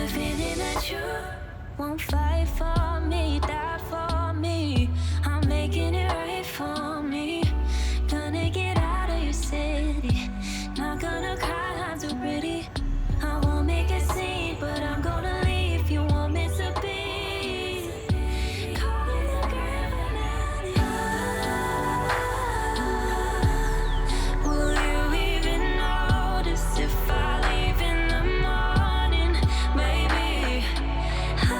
feeling that you won't fight for me, die for me. I'm making it right for me. Gonna get out of your city. Not gonna cry, I'm too pretty. I won't make a scene, but I'm gonna leave. You want me to be. Call it a grand finale. Will you even notice if I leave in the morning? Maybe I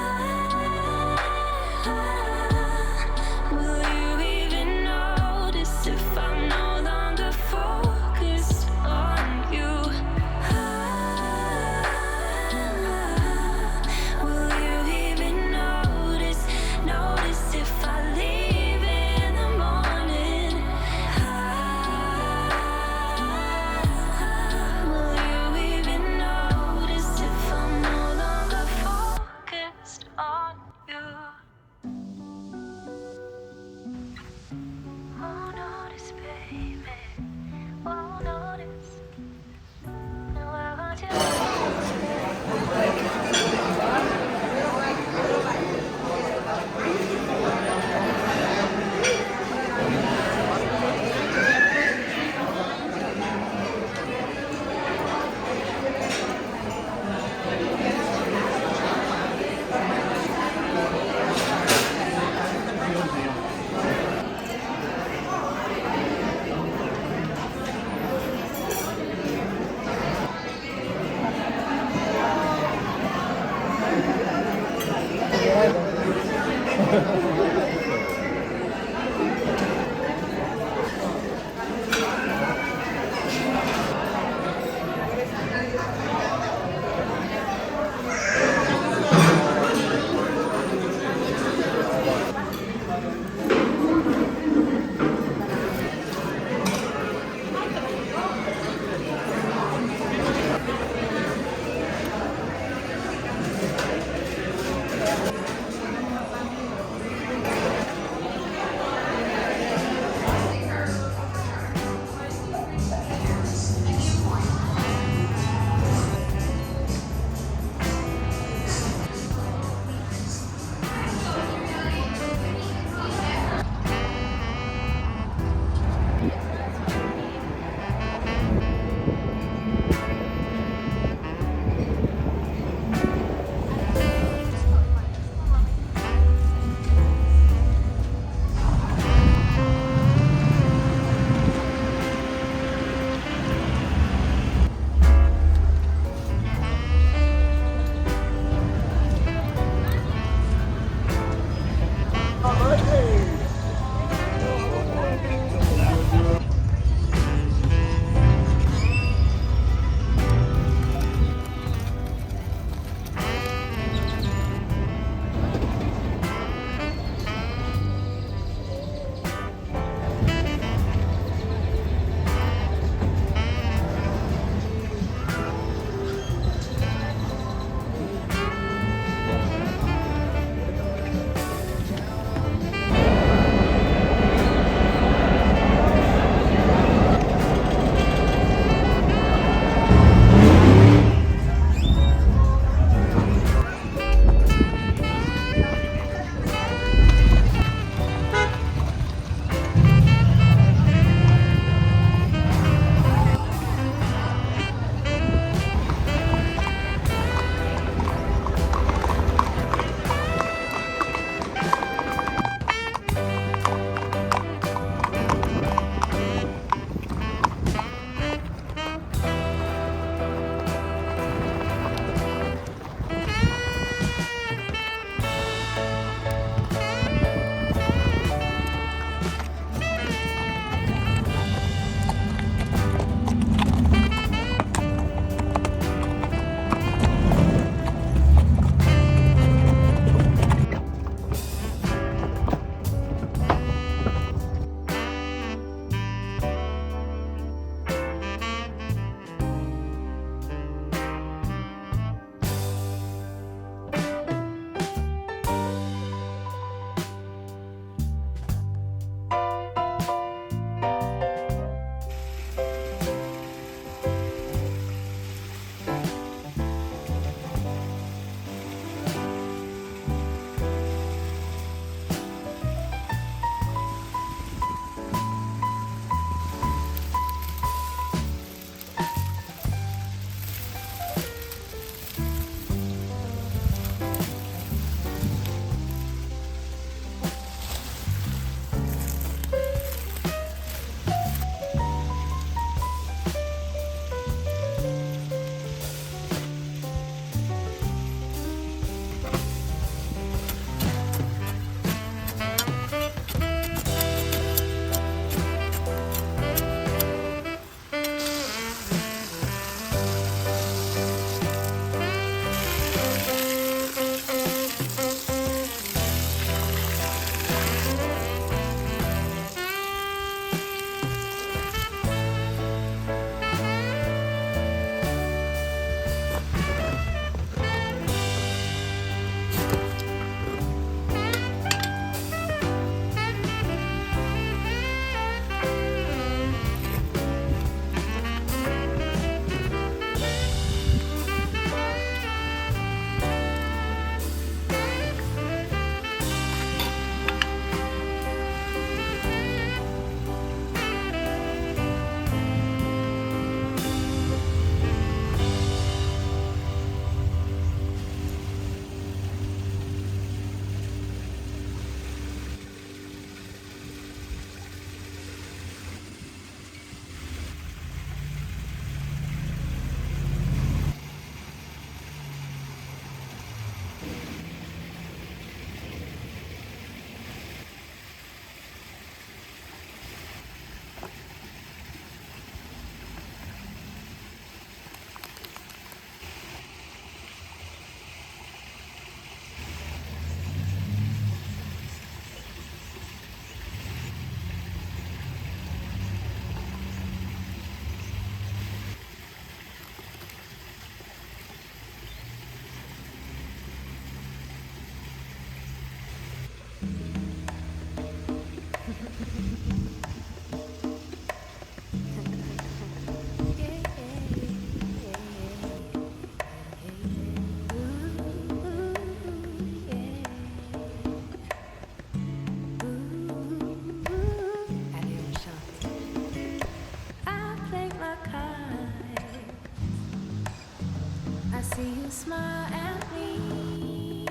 see you smile at me,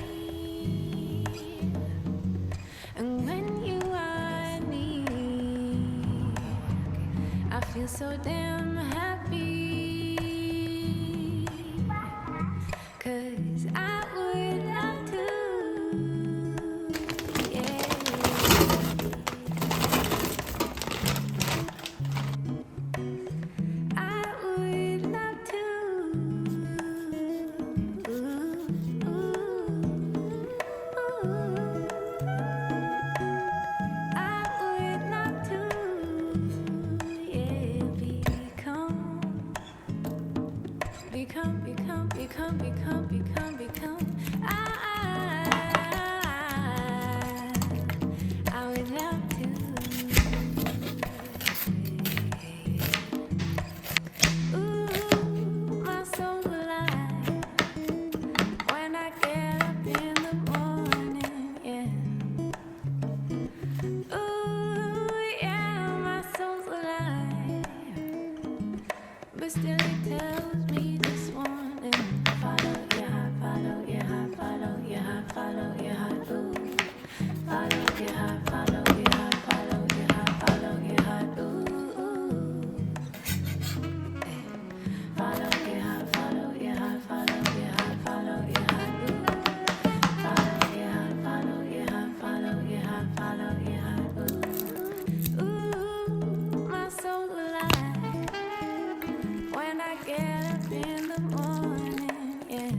and when you eye me, I feel so damn happy. 'Cause I would love to, yeah. I would love to. Ooh, I would love to, yeah. Become. I would love to. Ooh, my soul's alive when I get up in the morning, yeah. Ooh, yeah, my soul's alive, but still it tells me this morning, follow your heart, follow your heart, follow your heart, follow your heart, ooh. Follow your heart, follow your heart, follow your heart, follow your heart, ooh. Follow your heart, follow your heart, follow your heart, follow your heart, ooh. Follow your heart, follow your heart, follow your heart, follow your heart, ooh. Ooh, my soul's alive when I get up in the morning, yeah.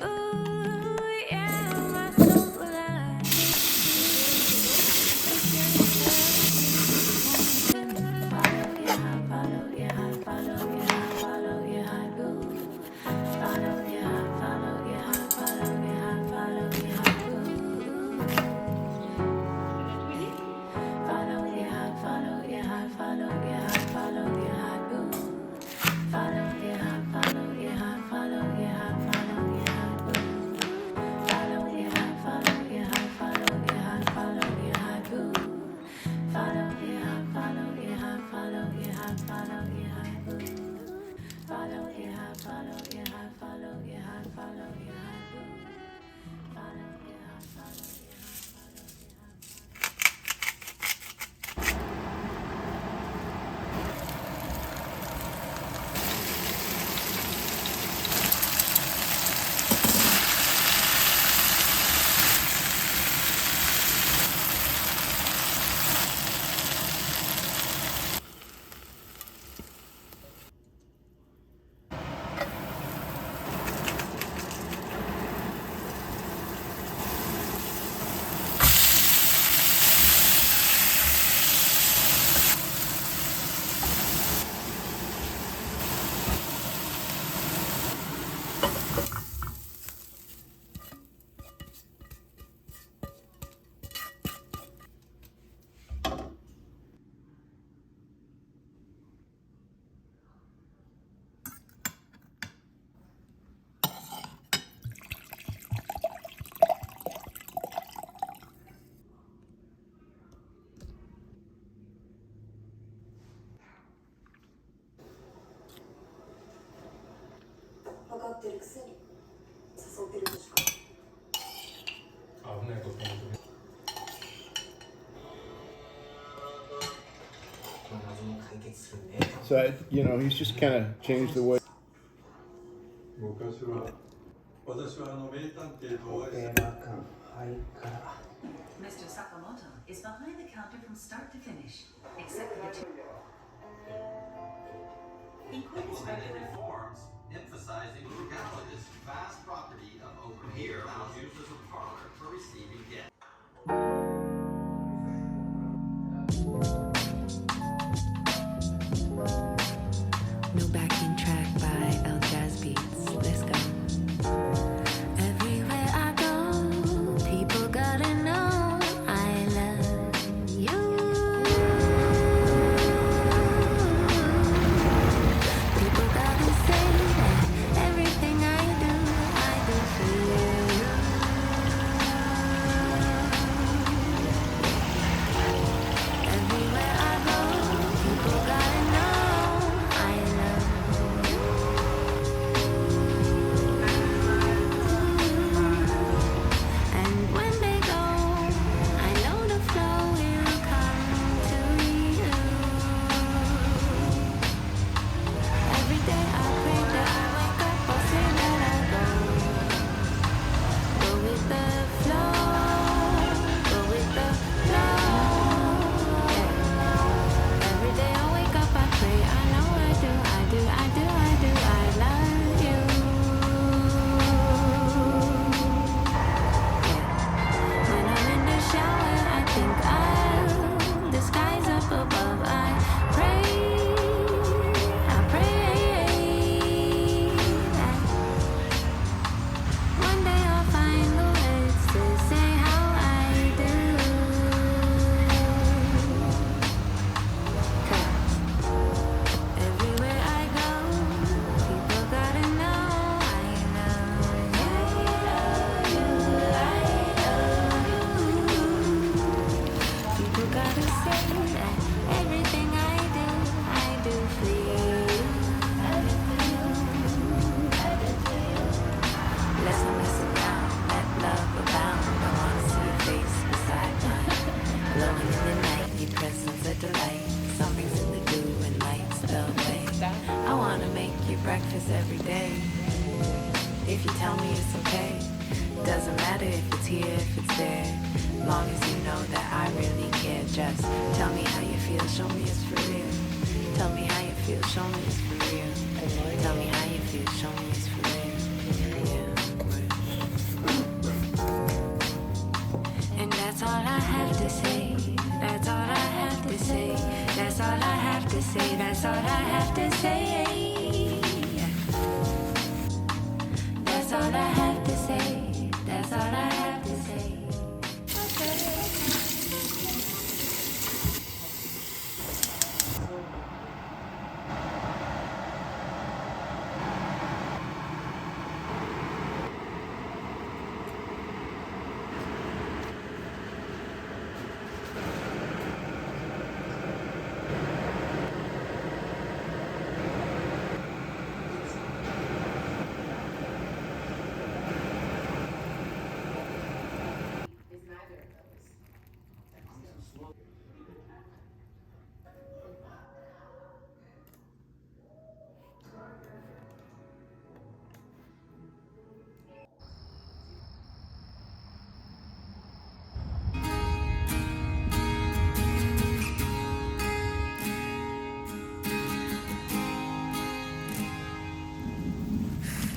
Ooh, yeah, my soul's alive. Follow your heart, follow your heart, follow your heart, follow your heart, ooh. Follow your heart, follow your heart, follow your heart, follow your heart, ooh. Follow your heart, follow your heart, follow your heart, follow your heart, ooh. Follow your heart, follow your heart, follow your heart, follow your heart, ooh. Follow your heart, follow your heart, follow your heart, follow your heart, ooh. Follow your heart, follow your heart, follow your heart, follow your heart, ooh. Follow your heart, follow your heart, follow your heart, follow your heart, ooh. Follow your heart, follow your heart, follow your heart. So, he's just kind of changed the way. 昔は名探偵とお会いした Mr. Sakamoto is behind the counter from start to finish, except for the two. Implemented reforms emphasizing legality's vast property of over here now used as a parlor for receiving guests. No backing track by El Jazz Beats. Let's go. Everywhere I go, people gotta know I love you. People gotta say that everything I do for you. Everywhere I go, people gotta know I love you. breakfast every day. If you tell me it's okay, doesn't matter if it's here, if it's there. Long as you know that I really care. Just tell me how you feel, show me it's for real. Tell me how you feel, show me it's for real. Tell me how you feel, show me it's for real. Yeah. And that's all I have to say. That's all I have to say. That's all I have to say. That's all I have to say. That's all I have to say. That's all I have to say.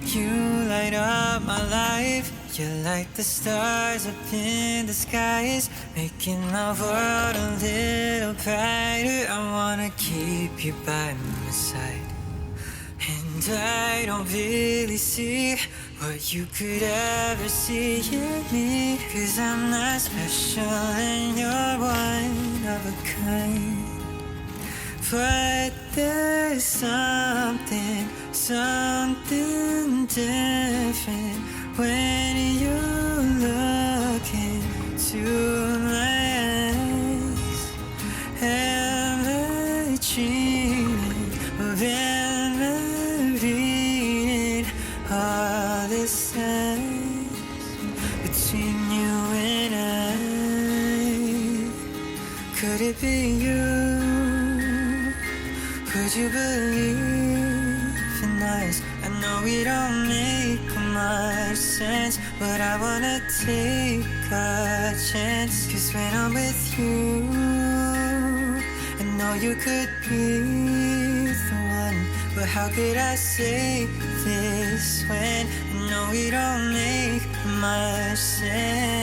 You light up my life. You're like the stars up in the skies, making my world a little brighter. I wanna keep you by my side, and I don't really see what you could ever see in me, 'cause I'm not special and you're one of a kind. But there's something different when you look into my eyes. Am I dreaming of ever reading all the signs between you and I? Could it be you? Could you believe in us? I know we don't make much sense, but I wanna take a chance. 'Cause when I'm with you, I know you could be the one. But how could I say this when I know we don't make much sense?